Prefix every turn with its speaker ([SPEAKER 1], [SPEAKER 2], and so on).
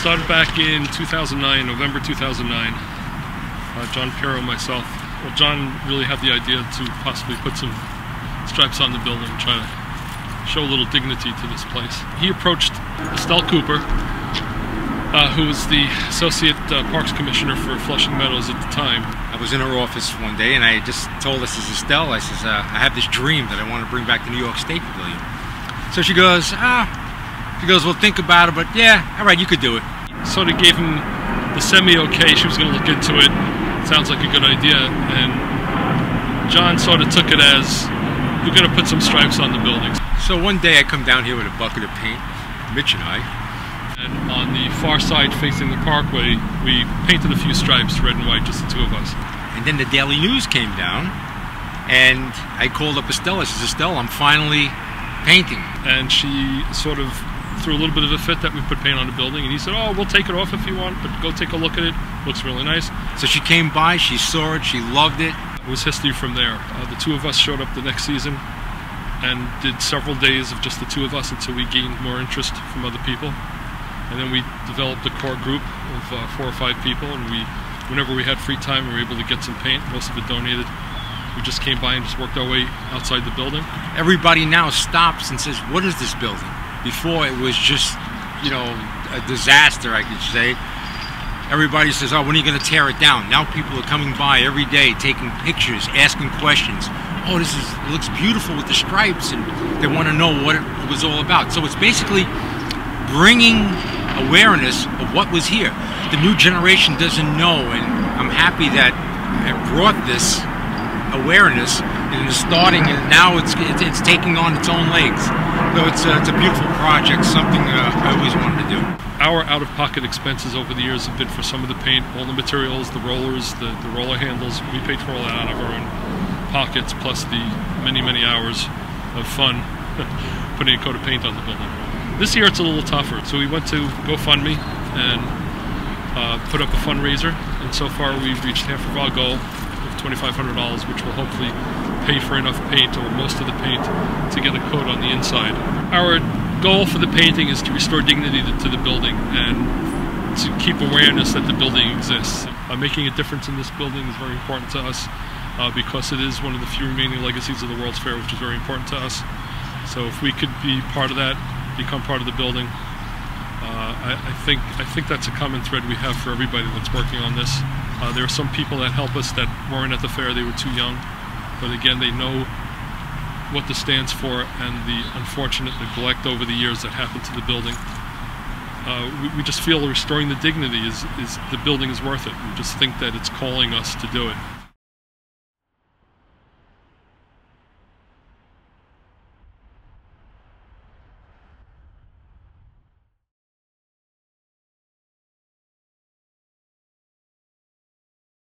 [SPEAKER 1] Started back in 2009, November 2009. John Pirro and myself. Well, John really had the idea to possibly put some stripes on the building and try to show a little dignity to this place. He approached Estelle Cooper, who was the Associate Parks Commissioner for Flushing Meadows at the time.
[SPEAKER 2] I was in her office one day and I just told her, "This is Estelle." I says, "I have this dream that I want to bring back the New York State Pavilion." So she goes, "Well, think about it, but yeah, all right, you could do it."
[SPEAKER 1] Sort of gave him the semi-okay. She was going to look into it. Sounds like a good idea. And John sort of took it as, we're going to put some stripes on the buildings.
[SPEAKER 2] So one day I come down here with a bucket of paint, Mitch and I.
[SPEAKER 1] And on the far side facing the parkway, we painted a few stripes, red and white, just the two of us.
[SPEAKER 2] And then the Daily News came down, and I called up Estelle. I says, "Estelle, I'm finally painting."
[SPEAKER 1] And she sort of threw a little bit of a fit that we put paint on the building, and he said, "Oh, we'll take it off if you want, but go take a look at it. Looks really nice."
[SPEAKER 2] So she came by, she saw it, she loved it.
[SPEAKER 1] It was history from there. The two of us showed up the next season and did several days of just the two of us until we gained more interest from other people. And then we developed a core group of 4 or 5 people, and whenever we had free time, we were able to get some paint, most of it donated. We just came by and just worked our way outside the building.
[SPEAKER 2] Everybody now stops and says, "What is this building?" Before it was just, a disaster, I could say. Everybody says, "Oh, when are you going to tear it down?" Now people are coming by every day, taking pictures, asking questions. "Oh, it looks beautiful with the stripes," and they want to know what it was all about. So it's basically bringing awareness of what was here. The new generation doesn't know, and I'm happy that I brought this awareness, and it's starting, and now it's taking on its own legs. So it's a beautiful project, something I always wanted to do.
[SPEAKER 1] Our out-of-pocket expenses over the years have been for some of the paint, all the materials, the rollers, the roller handles. We paid for all that out of our own pockets, plus the many, many hours of fun putting a coat of paint on the building. This year it's a little tougher, so we went to GoFundMe and put up a fundraiser, and so far we've reached half of our goal of $2,500, which will hopefully pay for enough paint, or most of the paint, to get a coat on the inside. Our goal for the painting is to restore dignity to the building and to keep awareness that the building exists. Making a difference in this building is very important to us because it is one of the few remaining legacies of the World's Fair, which is very important to us. So if we could be part of that, become part of the building, I think that's a common thread we have for everybody that's working on this. There are some people that help us that weren't at the fair, they were too young, but again, they know what this stands for and the unfortunate neglect over the years that happened to the building. We just feel restoring the dignity is the building is worth it. We just think that it's calling us to do it.